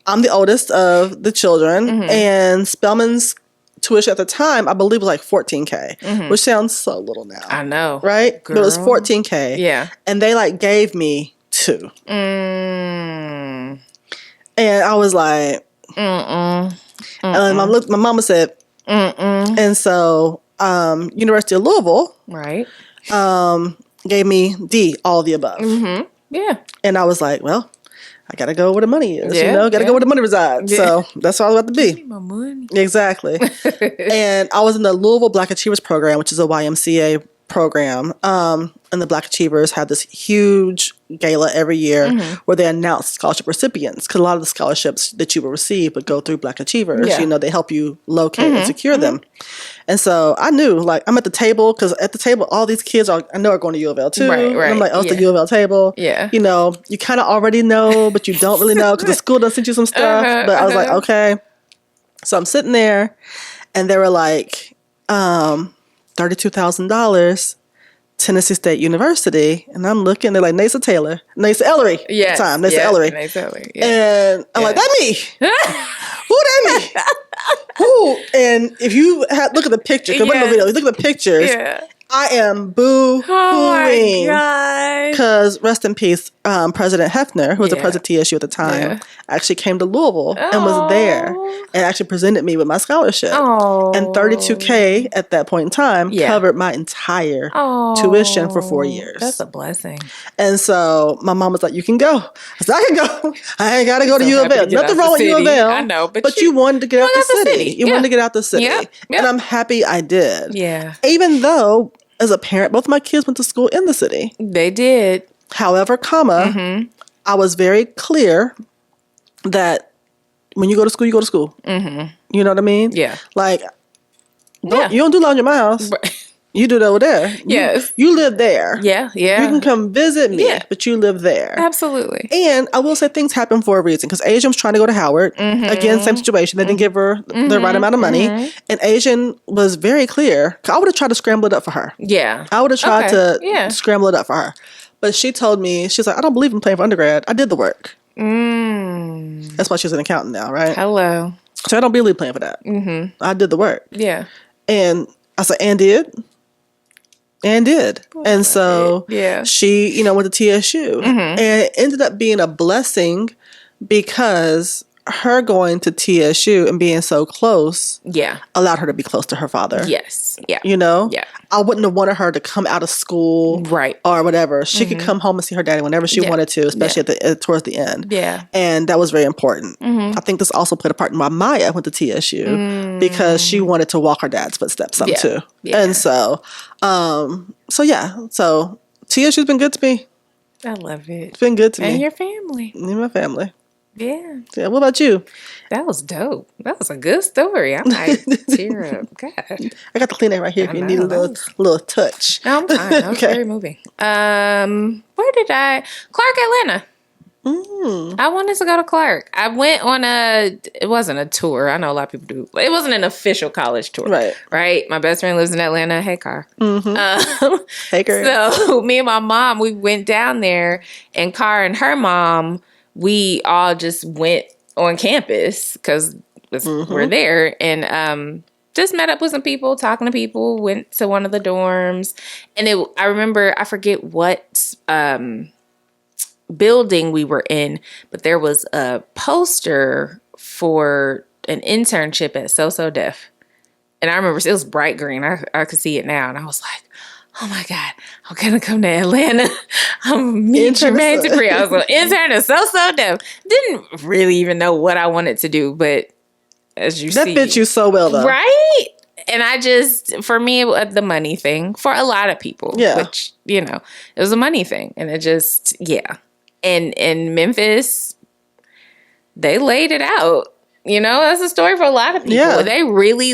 I'm the oldest of the children, and Spelman's tuition at the time, I believe, was like $14K, which sounds so little now. I know. Right? Girl. But it was $14K. Yeah. And they like gave me $2. And I was like, And my mama said, And so University of Louisville gave me D, all of the above. Yeah. And I was like, well, I gotta go where the money is, Yeah, you know, gotta go where the money resides. Yeah. So that's all I was about to be. My money. Exactly. And I was in the Louisville Black Achievers program, which is a YMCA program. And the Black Achievers have this huge gala every year where they announce scholarship recipients. Because a lot of the scholarships that you will receive would go through Black Achievers. Yeah. You know, they help you locate and secure them. And so I knew, like, I'm at the table, because at the table, all these kids are going to U of L too. Right. And I'm like, oh, it's the U of L table. Yeah. You know, you kind of already know, but you don't really know because the school doesn't send you some stuff. But I was like, okay. So I'm sitting there, and they were like, $32,000. Tennessee State University, and I'm looking, they're like, Neysa Ellery at the time. Neysa Ellery. And I'm like, that me. Who that me? Who? And if you look at the picture, because we're in the video, you look at the pictures, I am boo-hooing. Because rest in peace, President Hefner, who was the president of TSU at the time, actually came to Louisville and was there and actually presented me with my scholarship. And $32K at that point in time covered my entire tuition for 4 years. That's a blessing. And so my mom was like, you can go. I said, I can go. I ain't got to go to U of L. Nothing wrong with U of L. I know, but you wanted to get out the city. You wanted to get out the city. And I'm happy I did. Yeah. Even though, as a parent, both my kids went to school in the city. They did. However, I was very clear that when you go to school, you go to school. You know what I mean? Yeah. Like, you don't do laundry in my house. You do it over there. Yes. You live there. Yeah, yeah. You can come visit me, but you live there. Absolutely. And I will say things happen for a reason, because Asian was trying to go to Howard. Again, same situation. They didn't give her the right amount of money. And Asian was very clear. I would have tried to scramble it up for her. Yeah. I would have tried to scramble it up for her. But she told me, she's like, I don't believe in paying for undergrad. I did the work. That's why she's an accountant now, right? Hello. So I don't believe paying for that. I did the work. Yeah. And I said, and did. And so she, went to TSU. And it ended up being a blessing, because her going to TSU and being so close allowed her to be close to her father. Yes. Yeah. Yeah. I wouldn't have wanted her to come out of school or whatever. She could come home and see her daddy whenever she wanted to, especially towards the end. Yeah. And that was very important. I think this also played a part in why Maya went to TSU, because she wanted to walk her dad's footsteps some too. Yeah. And so, so TSU's been good to me. I love it. It's been good to me. And your family. And my family. Yeah. Yeah. What about you? That was dope. That was a good story. I might tear up. God. I got the Kleenex right here if you need a little touch. No, I'm fine. That was very moving. Where did Clark, Atlanta. I wanted to go to Clark. I went on it wasn't a tour. I know a lot of people do. It wasn't an official college tour. Right. My best friend lives in Atlanta. Hey, Car. Hey, girl. So me and my mom, we went down there, and Car and her mom, we all just went on campus because we're there, and just met up with some people, talking to people, went to one of the dorms. And I remember, I forget what building we were in, but there was a poster for an internship at So Def. And I remember it was bright green. I could see it now. And I was like, oh my God, I'm going to come to Atlanta. I'm meeting Jermaine Dupri. I was an intern at So Def. Didn't really even know what I wanted to do, but as you see. That fits you so well, though. Right? And for me, it was the money thing for a lot of people. Yeah. Which, it was a money thing. And it just, And in Memphis, they laid it out. That's a story for a lot of people. Yeah. They really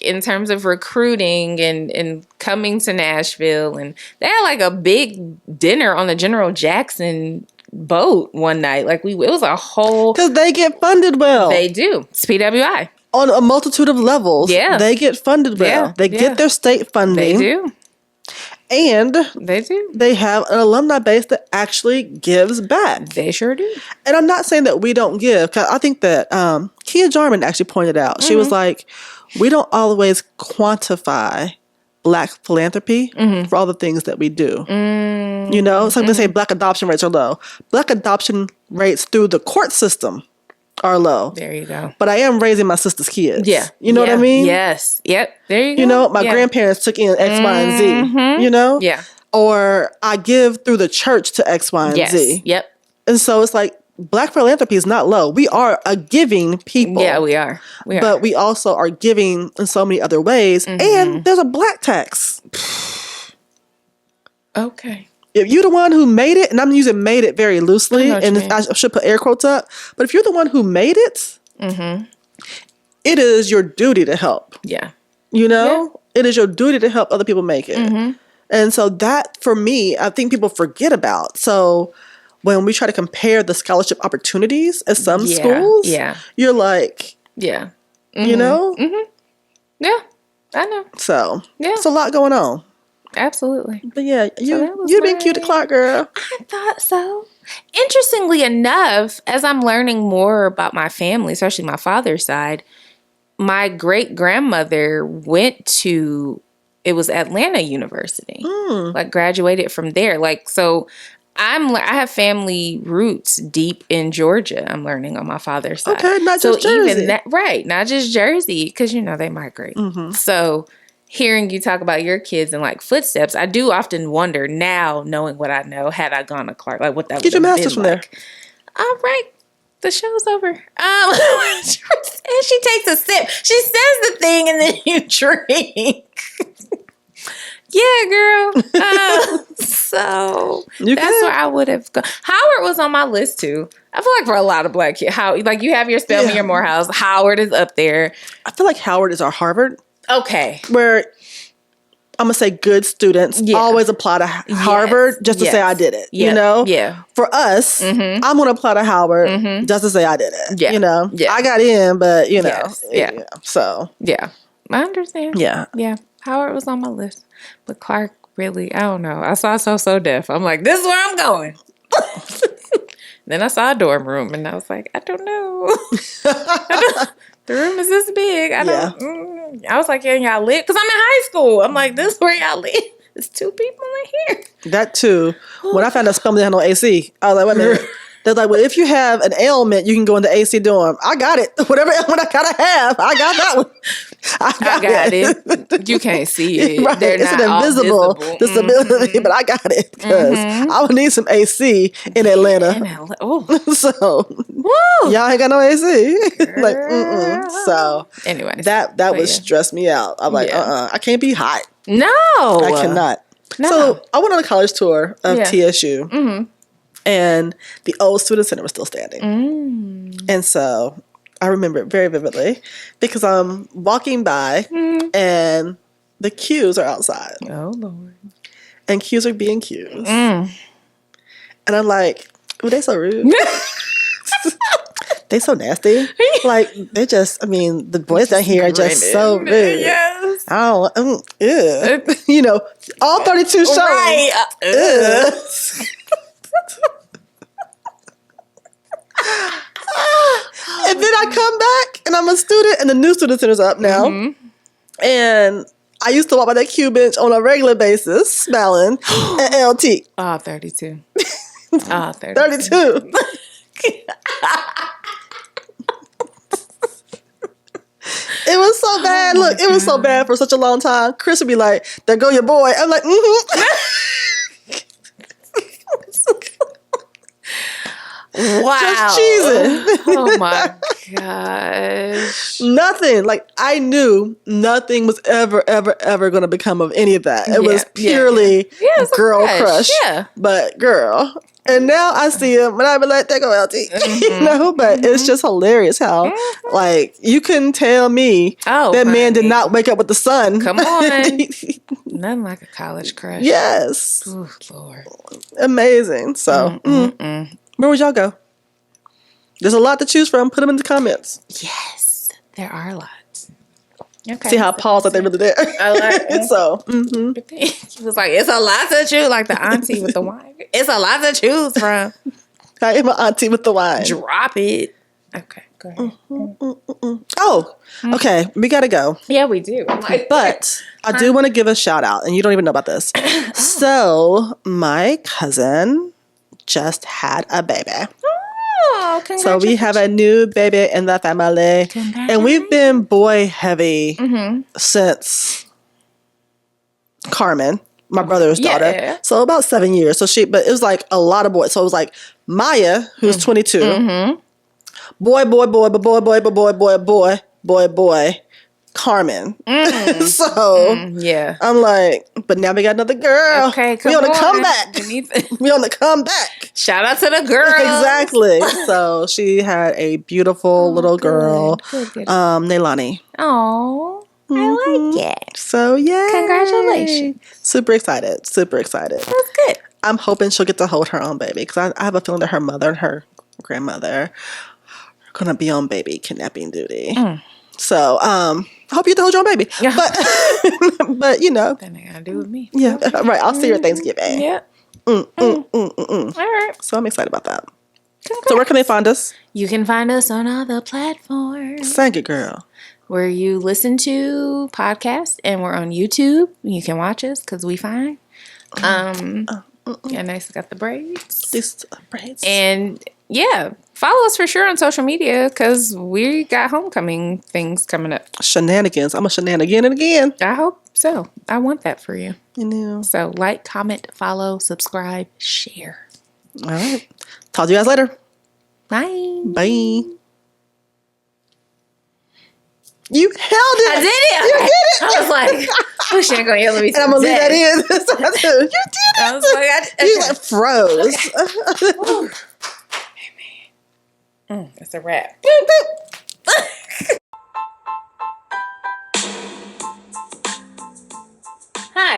in terms of recruiting and coming to Nashville. And they had a big dinner on the General Jackson boat one night. It was a whole... Because they get funded well. They do. It's PWI. On a multitude of levels. Yeah. They get funded well. Yeah. They get their state funding. They do. And they do. They have an alumni base that actually gives back. They sure do. And I'm not saying that we don't give, because I think that Kia Jarman actually pointed out. She was like, we don't always quantify Black philanthropy for all the things that we do. It's like they say Black adoption rates are low. Black adoption rates through the court system are low. There you go. But I am raising my sister's kids. Yeah. You know what I mean? Yes. Yep. There you go. My grandparents took in X, Y, and Z. Yeah. Or I give through the church to X, Y, and Z. Yep. And so it's like Black philanthropy is not low. We are a giving people. Yeah, we are. But we also are giving in so many other ways. And there's a Black tax. Okay. If you're the one who made it, and I'm using made it very loosely, and I should put air quotes up, but if you're the one who made it, it is your duty to help. Yeah. It is your duty to help other people make it. And so that, for me, I think people forget about. So when we try to compare the scholarship opportunities at some schools, you're like, Yeah, I know. So it's a lot going on. Absolutely. But yeah, you've been cute to Clark, girl. I thought so. Interestingly enough, as I'm learning more about my family, especially my father's side, my great-grandmother went to, it was Atlanta University, graduated from there. So I have family roots deep in Georgia. I'm learning on my father's side. Okay, not just Jersey. Even that, right, not just Jersey, because they migrate. So hearing you talk about your kids and footsteps, I do often wonder now, knowing what I know, had I gone to Clark, what that would get your master's from there. All right. The show's over. And she takes a sip. She says the thing and then you drink. Yeah, girl. So that's where I would have gone. Howard was on my list too. I feel for a lot of Black kids, you have your Spelman, your Morehouse. Howard is up there. I feel like Howard is our Harvard. Okay. Where I'm going to say good students always apply to Harvard just to say I did it, you know? Yeah. For us, I'm going to apply to Howard just to say I did it, you know? Yeah. I got in, but, you know. Yeah. So. Yeah. I understand. Yeah. Yeah. Howard was on my list. But Clark, really, I don't know. I saw So Deaf. I'm like, this is where I'm going. Then I saw a dorm room, and I was like, I don't know. The room is this big. I don't. I was like, yeah, y'all live? Because I'm in high school. I'm like, this is where y'all live. There's 2 people in here. That too. When I found out Spelman had no AC, I was like, wait a minute. They're like, well, if you have an ailment, you can go in the AC dorm. I got it. Whatever ailment I gotta have, I got that one. I got it. You can't see it. Right. They're it's not an invisible disability, but I got it because I would need some AC in Atlanta. So y'all ain't got no AC. Like, So anyway, that would stress me out. I'm like, I can't be hot. No, I cannot. No. So I went on a college tour of TSU. And the old student center was still standing. And so I remember it very vividly because I'm walking by and the queues are outside. Oh, Lord. And queues are being queues. And I'm like, oh, they so rude. They so nasty. Like, they just, I mean, the boys down here are just so rude. Yes. I don't, you know, all 32 shows. Right. And then I come back and I'm a student and the new student center's up now. And I used to walk by that queue bench on a regular basis, smelling at LT. 32. 32. It was so bad. Look, it was so bad for such a long time. Chris would be like, there go your boy. I'm like, Wow. Just cheesing. Oh my gosh. Nothing. Like, I knew nothing was ever going to become of any of that. It was purely girl crush. Yeah. But girl. And now I see him and I be like, there go LT. You know? But it's just hilarious how, like, you couldn't tell me that man did not wake up with the sun. Come on. Nothing like a college crush. Yes. Oh, Lord. Amazing. So, where would y'all go? There's a lot to choose from. Put them in the comments. Yes, there are lots. Okay. See how Paul's like they really there. I like it. So, he was like, it's a lot to choose, like the auntie with the wine. It's a lot to choose from. I am an auntie with the wine. Drop it. Okay, go ahead. Oh, okay. We got to go. Yeah, we do. But I do want to give a shout out, and you don't even know about this. So, my cousin just had a baby. Oh, so we have a new baby in the family. And we've been boy heavy since Carmen, my brother's daughter. So about 7 years. But it was like a lot of boys. So it was like Maya, who's 22. Boy, Carmen. So I'm like, but now we got another girl. Okay, we on the comeback. We on the comeback. Shout out to the girl. Exactly. So she had a beautiful little girl, Neylani. Oh, I like it. So yeah, congratulations. Super excited. That's good. I'm hoping she'll get to hold her own baby because I have a feeling that her mother and her grandmother are gonna be on baby kidnapping duty. So, I hope you get to hold your own baby. Yeah. But you know. That ain't gotta do with me. Yeah, right. I'll see you at Thanksgiving. Yeah. All right. So I'm excited about that. Congrats. So where can they find us? You can find us on all the platforms. Thank you, girl. Where you listen to podcasts, and we're on YouTube. You can watch us because we fine. Yeah, Neysa got the braids. These braids. And yeah, follow us for sure on social media because we got homecoming things coming up. Shenanigans. I'm a shenanigan and again. I hope so. I want that for you. You know. So like, comment, follow, subscribe, share. All right. Talk to you guys later. Bye. Bye. You held it. I did it. You did it. I was like, oh, she ain't gonna yell at me. And I'm gonna leave that in. You did it. I was like, you like froze. Okay. That's a wrap.